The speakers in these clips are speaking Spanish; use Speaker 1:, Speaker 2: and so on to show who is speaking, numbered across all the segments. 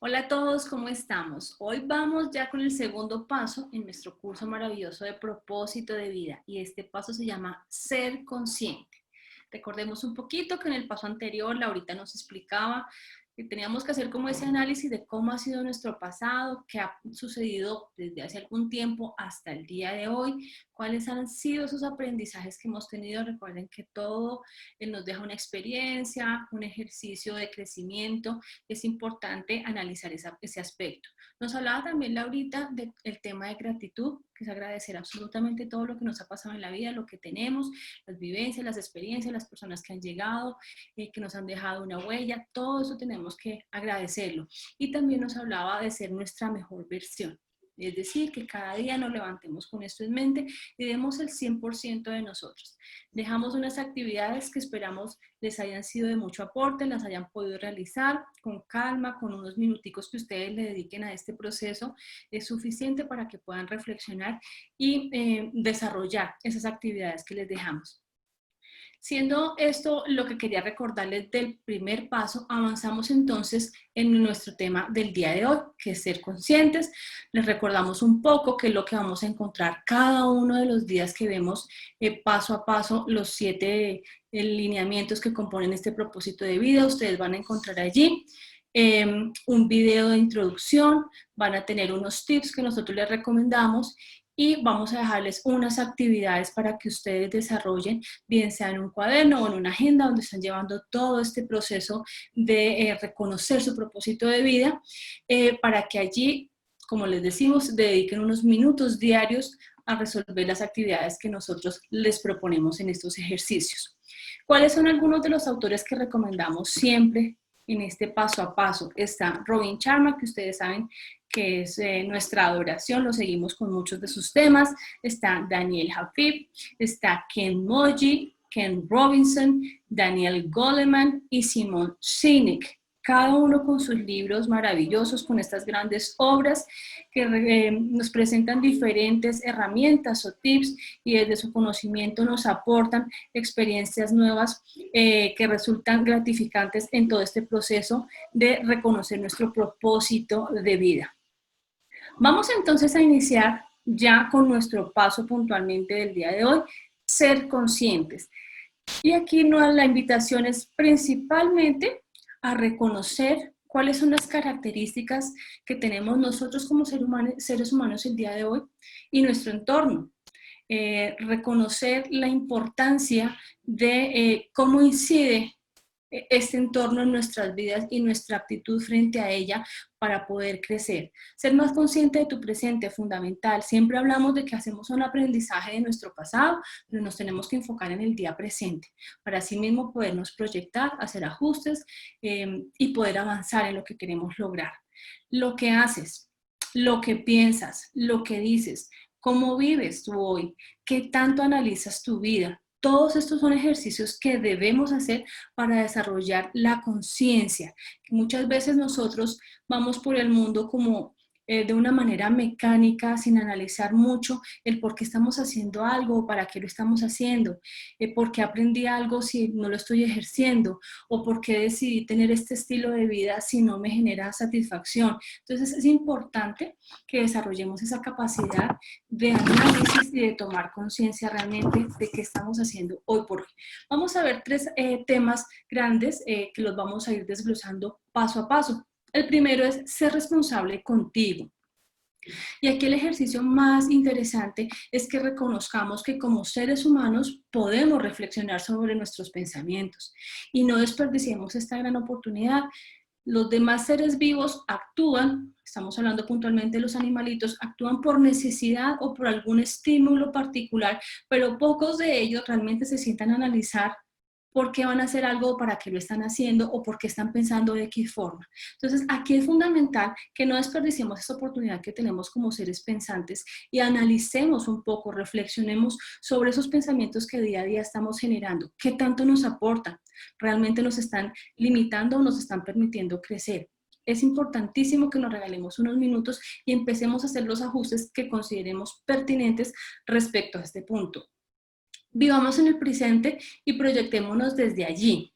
Speaker 1: Hola a todos, ¿cómo estamos? Hoy vamos ya con el segundo paso en nuestro curso maravilloso de propósito de vida y este paso se llama ser consciente. Recordemos un poquito que en el paso anterior Laurita nos explicaba que teníamos que hacer como ese análisis de cómo ha sido nuestro pasado, qué ha sucedido desde hace algún tiempo hasta el día de hoy, cuáles han sido esos aprendizajes que hemos tenido. Recuerden que todo nos deja una experiencia, un ejercicio de crecimiento. Es importante analizar ese aspecto. Nos hablaba también Laurita del tema de gratitud, que es agradecer absolutamente todo lo que nos ha pasado en la vida, lo que tenemos, las vivencias, las experiencias, las personas que han llegado, que nos han dejado una huella, todo eso tenemos que agradecerlo. Y también nos hablaba de ser nuestra mejor versión. Es decir, que cada día nos levantemos con esto en mente y demos el 100% de nosotros. Dejamos unas actividades que esperamos les hayan sido de mucho aporte, las hayan podido realizar con calma, con unos minuticos que ustedes le dediquen a este proceso. Es suficiente para que puedan reflexionar y desarrollar esas actividades que les dejamos. Siendo esto lo que quería recordarles del primer paso, avanzamos entonces en nuestro tema del día de hoy, que es ser conscientes. Les recordamos un poco qué es lo que vamos a encontrar cada uno de los días que vemos paso a paso los 7 lineamientos que componen este propósito de vida. Ustedes van a encontrar allí un video de introducción, van a tener unos tips que nosotros les recomendamos y vamos a dejarles unas actividades para que ustedes desarrollen, bien sea en un cuaderno o en una agenda donde están llevando todo este proceso de reconocer su propósito de vida, para que allí, como les decimos, dediquen unos minutos diarios a resolver las actividades que nosotros les proponemos en estos ejercicios. ¿Cuáles son algunos de los autores que recomendamos siempre en este paso a paso? Está Robin Sharma, que ustedes saben que es nuestra adoración, lo seguimos con muchos de sus temas. Está Daniel Hafid, está Ken Moji, Ken Robinson, Daniel Goleman y Simon Sinek. Cada uno con sus libros maravillosos, con estas grandes obras que nos presentan diferentes herramientas o tips y desde su conocimiento nos aportan experiencias nuevas que resultan gratificantes en todo este proceso de reconocer nuestro propósito de vida. Vamos entonces a iniciar ya con nuestro paso puntualmente del día de hoy, ser conscientes. Y aquí la invitación es principalmente a reconocer cuáles son las características que tenemos nosotros como seres humanos el día de hoy y nuestro entorno. Reconocer la importancia de cómo incide este entorno en nuestras vidas y nuestra actitud frente a ella para poder crecer. Ser más consciente de tu presente es fundamental. Siempre hablamos de que hacemos un aprendizaje de nuestro pasado, pero nos tenemos que enfocar en el día presente para así mismo podernos proyectar, hacer ajustes y poder avanzar en lo que queremos lograr. Lo que haces, lo que piensas, lo que dices, cómo vives tú hoy, qué tanto analizas tu vida. Todos estos son ejercicios que debemos hacer para desarrollar la conciencia. Muchas veces nosotros vamos por el mundo como de una manera mecánica, sin analizar mucho el por qué estamos haciendo algo o para qué lo estamos haciendo, por qué aprendí algo si no lo estoy ejerciendo, o por qué decidí tener este estilo de vida si no me genera satisfacción. Entonces es importante que desarrollemos esa capacidad de análisis y de tomar conciencia realmente de qué estamos haciendo hoy por hoy. Vamos a ver 3 temas grandes que los vamos a ir desglosando paso a paso. El primero es ser responsable contigo. Y aquí el ejercicio más interesante es que reconozcamos que como seres humanos podemos reflexionar sobre nuestros pensamientos y no desperdiciemos esta gran oportunidad. Los demás seres vivos actúan, estamos hablando puntualmente de los animalitos, actúan por necesidad o por algún estímulo particular, pero pocos de ellos realmente se sientan a analizar por qué van a hacer algo, para qué lo están haciendo o por qué están pensando de qué forma. Entonces, aquí es fundamental que no desperdiciemos esta oportunidad que tenemos como seres pensantes y analicemos un poco, reflexionemos sobre esos pensamientos que día a día estamos generando. ¿Qué tanto nos aportan? ¿Realmente nos están limitando o nos están permitiendo crecer? Es importantísimo que nos regalemos unos minutos y empecemos a hacer los ajustes que consideremos pertinentes respecto a este punto. Vivamos en el presente y proyectémonos desde allí.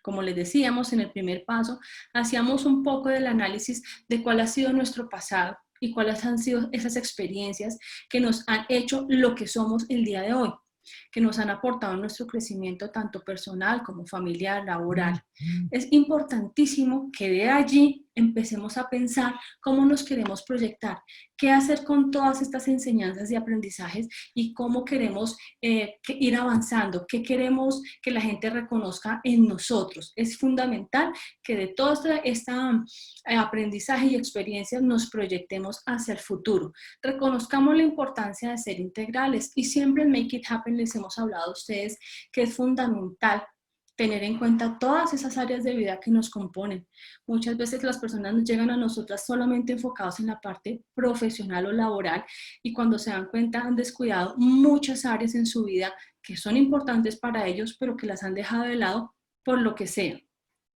Speaker 1: Como les decíamos en el primer paso, hacíamos un poco del análisis de cuál ha sido nuestro pasado y cuáles han sido esas experiencias que nos han hecho lo que somos el día de hoy, que nos han aportado en nuestro crecimiento tanto personal como familiar, laboral. Es importantísimo que de allí empecemos a pensar cómo nos queremos proyectar, qué hacer con todas estas enseñanzas y aprendizajes y cómo queremos ir avanzando, qué queremos que la gente reconozca en nosotros. Es fundamental que de todo este aprendizaje y experiencias nos proyectemos hacia el futuro. Reconozcamos la importancia de ser integrales y siempre en Make It Happen les hemos hablado a ustedes que es fundamental tener en cuenta todas esas áreas de vida que nos componen. Muchas veces las personas llegan a nosotras solamente enfocados en la parte profesional o laboral y cuando se dan cuenta han descuidado muchas áreas en su vida que son importantes para ellos, pero que las han dejado de lado por lo que sea.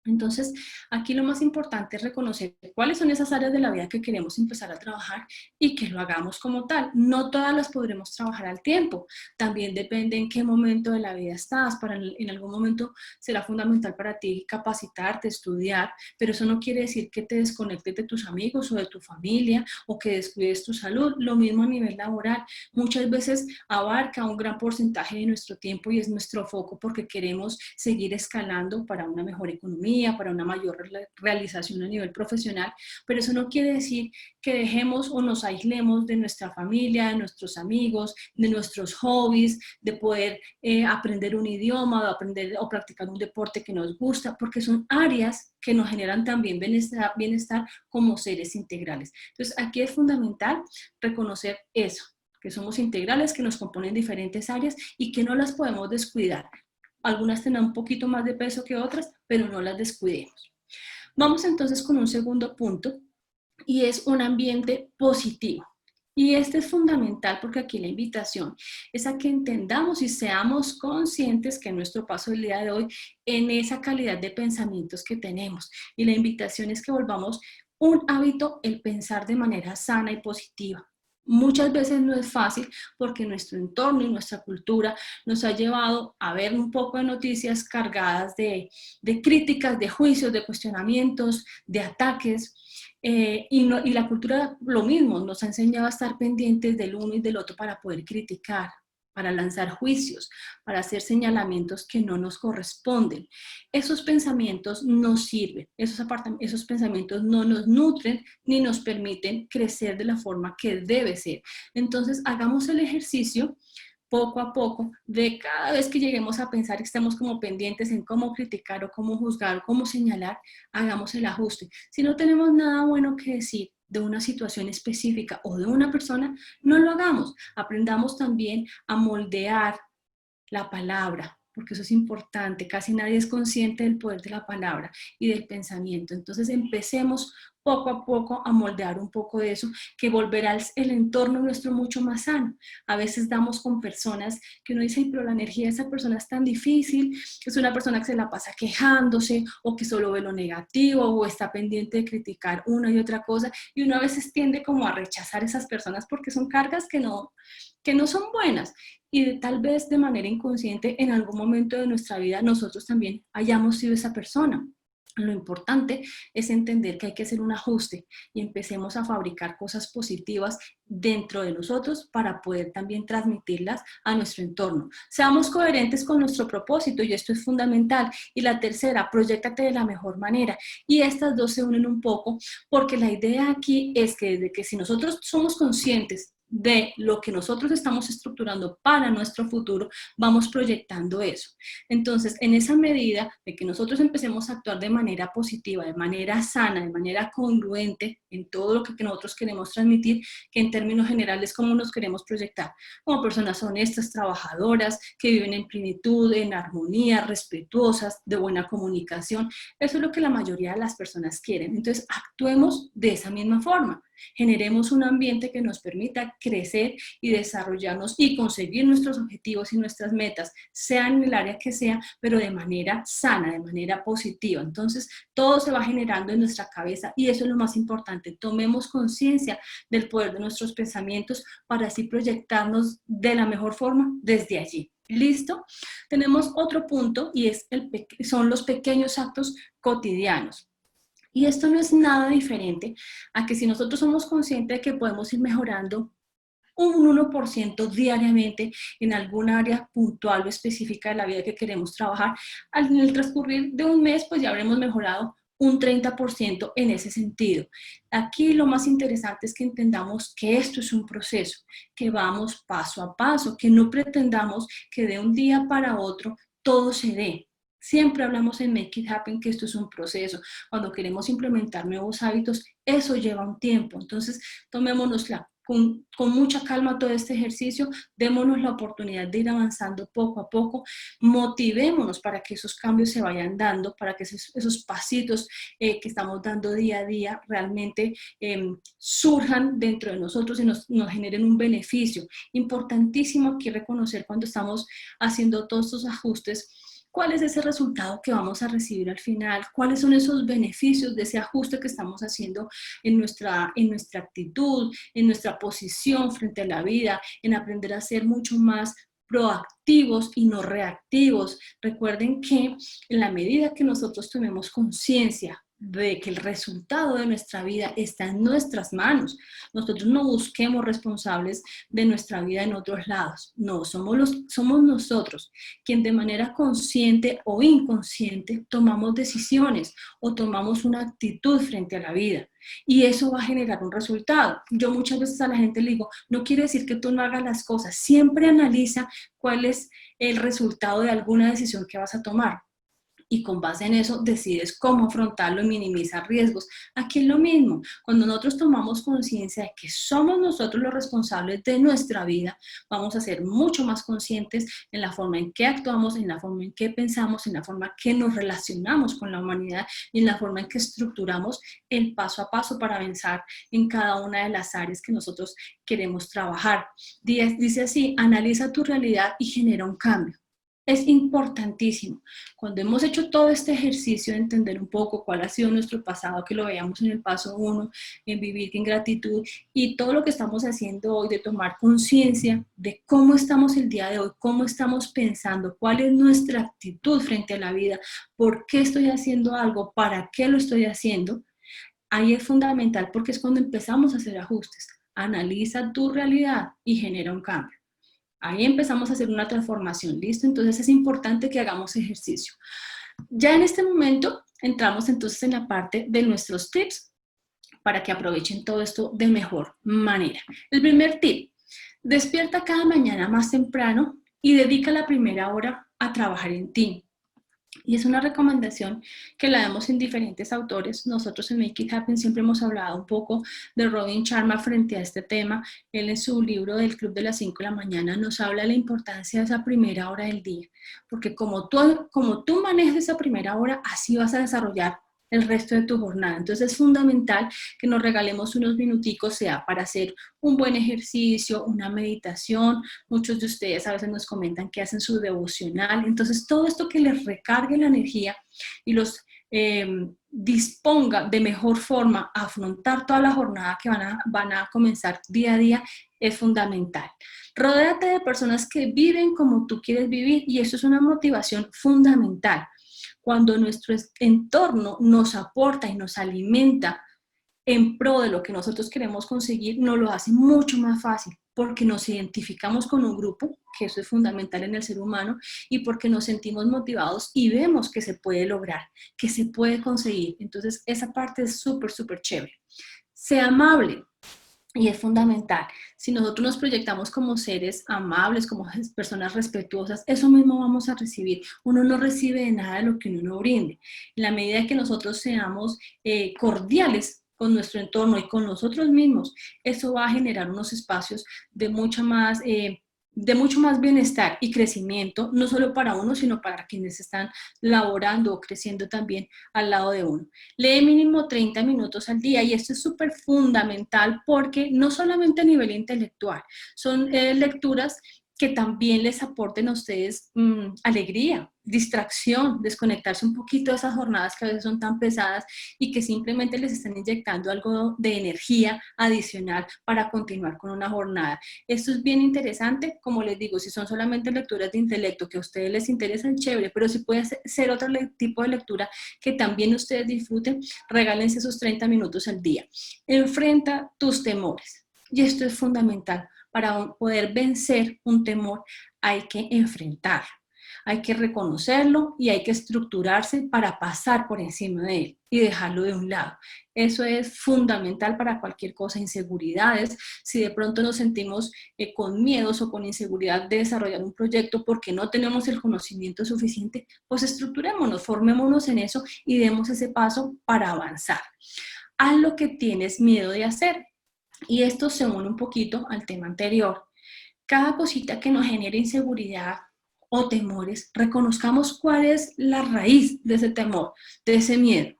Speaker 1: Entonces, aquí lo más importante es reconocer cuáles son esas áreas de la vida que queremos empezar a trabajar y que lo hagamos como tal. No todas las podremos trabajar al tiempo. También depende en qué momento de la vida estás. En algún momento será fundamental para ti capacitarte, estudiar, pero eso no quiere decir que te desconectes de tus amigos o de tu familia o que descuides tu salud. Lo mismo a nivel laboral. Muchas veces abarca un gran porcentaje de nuestro tiempo y es nuestro foco porque queremos seguir escalando para una mejor economía, para una mayor realización a nivel profesional, pero eso no quiere decir que dejemos o nos aislemos de nuestra familia, de nuestros amigos, de nuestros hobbies, de poder aprender un idioma, de aprender o practicar un deporte que nos gusta, porque son áreas que nos generan también bienestar como seres integrales. Entonces, aquí es fundamental reconocer eso, que somos integrales, que nos componen diferentes áreas y que no las podemos descuidar. Algunas tendrán un poquito más de peso que otras, pero no las descuidemos. Vamos entonces con un segundo punto y es un ambiente positivo. Y este es fundamental porque aquí la invitación es a que entendamos y seamos conscientes que en nuestro paso del día de hoy, en esa calidad de pensamientos que tenemos. Y la invitación es que volvamos un hábito el pensar de manera sana y positiva. Muchas veces no es fácil porque nuestro entorno y nuestra cultura nos ha llevado a ver un poco de noticias cargadas de críticas, de juicios, de cuestionamientos, de ataques. Y la cultura lo mismo, nos ha enseñado a estar pendientes del uno y del otro para poder criticar, para lanzar juicios, para hacer señalamientos que no nos corresponden. Esos pensamientos no sirven, esos pensamientos no nos nutren ni nos permiten crecer de la forma que debe ser. Entonces, hagamos el ejercicio poco a poco, de cada vez que lleguemos a pensar que estamos como pendientes en cómo criticar o cómo juzgar o cómo señalar, hagamos el ajuste. Si no tenemos nada bueno que decir de una situación específica o de una persona, no lo hagamos. Aprendamos también a moldear la palabra, porque eso es importante. Casi nadie es consciente del poder de la palabra y del pensamiento. Entonces empecemos poco a poco a moldear un poco de eso, que volverá el entorno nuestro mucho más sano. A veces damos con personas que uno dice, pero la energía de esa persona es tan difícil, es una persona que se la pasa quejándose o que solo ve lo negativo o está pendiente de criticar una y otra cosa, y uno a veces tiende como a rechazar esas personas porque son cargas que no son buenas. Y tal vez de manera inconsciente en algún momento de nuestra vida nosotros también hayamos sido esa persona. Lo importante es entender que hay que hacer un ajuste y empecemos a fabricar cosas positivas dentro de nosotros para poder también transmitirlas a nuestro entorno. Seamos coherentes con nuestro propósito y esto es fundamental. Y la tercera, proyéctate de la mejor manera. Y estas dos se unen un poco porque la idea aquí es que desde que si nosotros somos conscientes de lo que nosotros estamos estructurando para nuestro futuro, vamos proyectando eso. Entonces, en esa medida de que nosotros empecemos a actuar de manera positiva, de manera sana, de manera congruente en todo lo que nosotros queremos transmitir, que en términos generales, ¿cómo nos queremos proyectar? Como personas honestas, trabajadoras, que viven en plenitud, en armonía, respetuosas, de buena comunicación. Eso es lo que la mayoría de las personas quieren. Entonces, actuemos de esa misma forma. Generemos un ambiente que nos permita crecer y desarrollarnos y conseguir nuestros objetivos y nuestras metas, sea en el área que sea, pero de manera sana, de manera positiva. Entonces, todo se va generando en nuestra cabeza y eso es lo más importante. Tomemos conciencia del poder de nuestros pensamientos para así proyectarnos de la mejor forma desde allí. ¿Listo? Tenemos otro punto y es son los pequeños actos cotidianos. Y esto no es nada diferente a que si nosotros somos conscientes de que podemos ir mejorando un 1% diariamente en alguna área puntual o específica de la vida que queremos trabajar, en el transcurrir de un mes, pues ya habremos mejorado un 30% en ese sentido. Aquí lo más interesante es que entendamos que esto es un proceso, que vamos paso a paso, que no pretendamos que de un día para otro todo se dé. Siempre hablamos en Make It Happen que esto es un proceso. Cuando queremos implementar nuevos hábitos, eso lleva un tiempo. Entonces, tomémonosla con mucha calma todo este ejercicio, démonos la oportunidad de ir avanzando poco a poco, motivémonos para que esos cambios se vayan dando, para que esos pasitos que estamos dando día a día realmente surjan dentro de nosotros y nos generen un beneficio. Importantísimo aquí reconocer cuando estamos haciendo todos estos ajustes, cuál es ese resultado que vamos a recibir al final, cuáles son esos beneficios de ese ajuste que estamos haciendo en nuestra actitud, en nuestra posición frente a la vida, en aprender a ser mucho más proactivos y no reactivos. Recuerden que en la medida que nosotros tomemos conciencia de que el resultado de nuestra vida está en nuestras manos, nosotros no busquemos responsables de nuestra vida en otros lados, no, somos nosotros quien de manera consciente o inconsciente tomamos decisiones o tomamos una actitud frente a la vida. Y eso va a generar un resultado. Yo muchas veces a la gente le digo, no quiere decir que tú no hagas las cosas, siempre analiza cuál es el resultado de alguna decisión que vas a tomar. Y con base en eso decides cómo afrontarlo y minimizar riesgos. Aquí es lo mismo, cuando nosotros tomamos conciencia de que somos nosotros los responsables de nuestra vida, vamos a ser mucho más conscientes en la forma en que actuamos, en la forma en que pensamos, en la forma en que nos relacionamos con la humanidad y en la forma en que estructuramos el paso a paso para avanzar en cada una de las áreas que nosotros queremos trabajar. Dice así, analiza tu realidad y genera un cambio. Es importantísimo. Cuando hemos hecho todo este ejercicio de entender un poco cuál ha sido nuestro pasado, que lo veíamos en el paso 1, en vivir en gratitud, y todo lo que estamos haciendo hoy de tomar conciencia de cómo estamos el día de hoy, cómo estamos pensando, cuál es nuestra actitud frente a la vida, por qué estoy haciendo algo, para qué lo estoy haciendo, ahí es fundamental porque es cuando empezamos a hacer ajustes. Analiza tu realidad y genera un cambio. Ahí empezamos a hacer una transformación, ¿listo? Entonces es importante que hagamos ejercicio. Ya en este momento entramos entonces en la parte de nuestros tips para que aprovechen todo esto de mejor manera. El primer tip, despierta cada mañana más temprano y dedica la primera hora a trabajar en ti. Y es una recomendación que la vemos en diferentes autores. Nosotros en Make It Happen siempre hemos hablado un poco de Robin Sharma frente a este tema. Él en su libro del Club de las 5 de la mañana nos habla de la importancia de esa primera hora del día. Porque como tú manejas esa primera hora, así vas a desarrollar el resto de tu jornada. Entonces es fundamental que nos regalemos unos minuticos, sea para hacer un buen ejercicio, una meditación. Muchos de ustedes a veces nos comentan que hacen su devocional. Entonces todo esto que les recargue la energía y los disponga de mejor forma a afrontar toda la jornada que van a comenzar día a día es fundamental. Rodéate de personas que viven como tú quieres vivir y eso es una motivación fundamental. Cuando nuestro entorno nos aporta y nos alimenta en pro de lo que nosotros queremos conseguir, nos lo hace mucho más fácil, porque nos identificamos con un grupo, que eso es fundamental en el ser humano, y porque nos sentimos motivados y vemos que se puede lograr, que se puede conseguir. Entonces, esa parte es súper, súper chévere. Sea amable. Y es fundamental. Si nosotros nos proyectamos como seres amables, como personas respetuosas, eso mismo vamos a recibir. Uno no recibe de nada de lo que uno no brinde. En la medida que nosotros seamos cordiales con nuestro entorno y con nosotros mismos, eso va a generar unos espacios de mucho más bienestar y crecimiento, no solo para uno, sino para quienes están laborando o creciendo también al lado de uno. Lee mínimo 30 minutos al día y esto es súper fundamental porque no solamente a nivel intelectual, son lecturas que también les aporten a ustedes alegría, distracción, desconectarse un poquito de esas jornadas que a veces son tan pesadas y que simplemente les están inyectando algo de energía adicional para continuar con una jornada. Esto es bien interesante, como les digo, si son solamente lecturas de intelecto que a ustedes les interesan, chévere, pero si puede ser otro tipo de lectura que también ustedes disfruten, regálense esos 30 minutos al día. Enfrenta tus temores. Y esto es fundamental. Para poder vencer un temor hay que enfrentarlo, hay que reconocerlo y hay que estructurarse para pasar por encima de él y dejarlo de un lado. Eso es fundamental para cualquier cosa, inseguridades. Si de pronto nos sentimos con miedos o con inseguridad de desarrollar un proyecto porque no tenemos el conocimiento suficiente, pues estructurémonos, formémonos en eso y demos ese paso para avanzar. Haz lo que tienes miedo de hacer. Y esto se une un poquito al tema anterior. Cada cosita que nos genere inseguridad o temores, reconozcamos cuál es la raíz de ese temor, de ese miedo.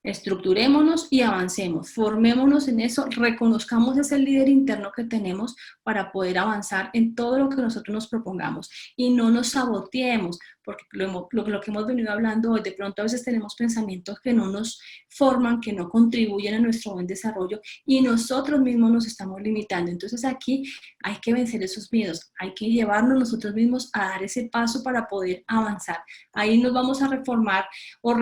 Speaker 1: Estructurémonos y avancemos, formémonos en eso, reconozcamos ese líder interno que tenemos para poder avanzar en todo lo que nosotros nos propongamos y no nos saboteemos, porque lo que hemos venido hablando hoy, de pronto a veces tenemos pensamientos que no nos forman, que no contribuyen a nuestro buen desarrollo y nosotros mismos nos estamos limitando. Entonces aquí hay que vencer esos miedos, hay que llevarnos nosotros mismos a dar ese paso para poder avanzar. Ahí nos vamos a reformar o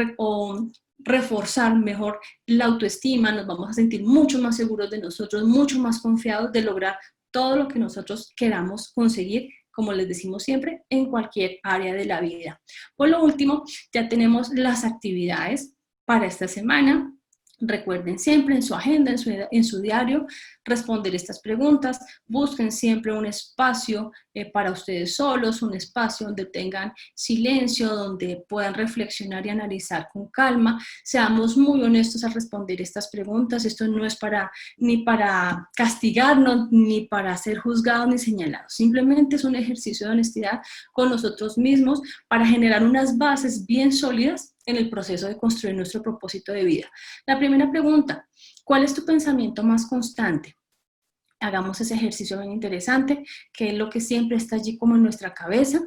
Speaker 1: reforzar mejor la autoestima, nos vamos a sentir mucho más seguros de nosotros, mucho más confiados de lograr todo lo que nosotros queramos conseguir, como les decimos siempre, en cualquier área de la vida. Por lo último, ya tenemos las actividades para esta semana. Recuerden siempre en su agenda, en su diario, responder estas preguntas. Busquen siempre un espacio para ustedes solos, un espacio donde tengan silencio, donde puedan reflexionar y analizar con calma. Seamos muy honestos al responder estas preguntas. Esto no es ni para castigarnos, ni para ser juzgados ni señalados. Simplemente es un ejercicio de honestidad con nosotros mismos para generar unas bases bien sólidas en el proceso de construir nuestro propósito de vida. La primera pregunta, ¿cuál es tu pensamiento más constante? Hagamos ese ejercicio bien interesante, que es lo que siempre está allí como en nuestra cabeza.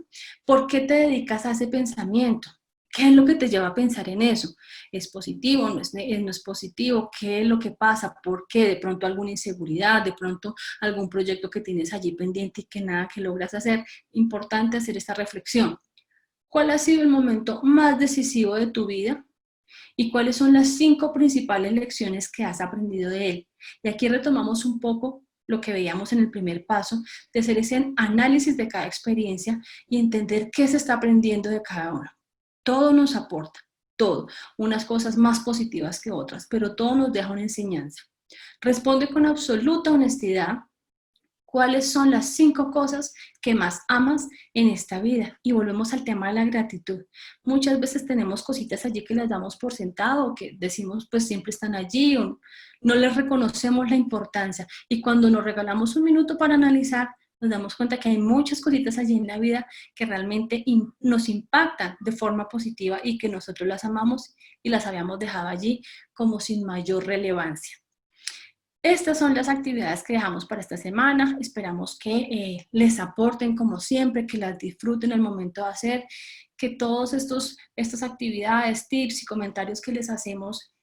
Speaker 1: ¿Por qué te dedicas a ese pensamiento? ¿Qué es lo que te lleva a pensar en eso? ¿Es positivo? ¿No es positivo? ¿Qué es lo que pasa? ¿Por qué? De pronto alguna inseguridad, de pronto algún proyecto que tienes allí pendiente y que nada que logras hacer. Importante hacer esta reflexión. ¿Cuál ha sido el momento más decisivo de tu vida? ¿Y cuáles son las 5 principales lecciones que has aprendido de él? Y aquí retomamos un poco lo que veíamos en el primer paso, de hacer ese análisis de cada experiencia y entender qué se está aprendiendo de cada uno. Todo nos aporta, todo. Unas cosas más positivas que otras, pero todo nos deja una enseñanza. Responde con absoluta honestidad. ¿Cuáles son las 5 cosas que más amas en esta vida? Y volvemos al tema de la gratitud. Muchas veces tenemos cositas allí que las damos por sentado, o que decimos pues siempre están allí, o no les reconocemos la importancia. Y cuando nos regalamos un minuto para analizar, nos damos cuenta que hay muchas cositas allí en la vida que realmente nos impactan de forma positiva y que nosotros las amamos y las habíamos dejado allí como sin mayor relevancia. Estas son las actividades que dejamos para esta semana. Esperamos que les aporten como siempre, que las disfruten al momento de hacer, que todas estas actividades, tips y comentarios que les hacemos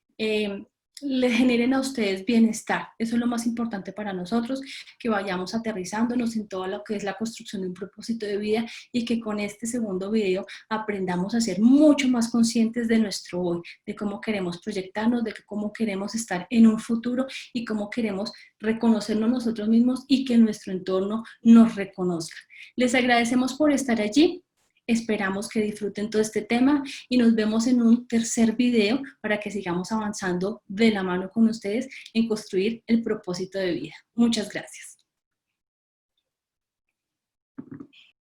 Speaker 1: les generen a ustedes bienestar. Eso es lo más importante para nosotros, que vayamos aterrizándonos en todo lo que es la construcción de un propósito de vida y que con este segundo video aprendamos a ser mucho más conscientes de nuestro hoy, de cómo queremos proyectarnos, de cómo queremos estar en un futuro y cómo queremos reconocernos nosotros mismos y que nuestro entorno nos reconozca. Les agradecemos por estar allí. Esperamos que disfruten todo este tema y nos vemos en un tercer video para que sigamos avanzando de la mano con ustedes en construir el propósito de vida. Muchas gracias.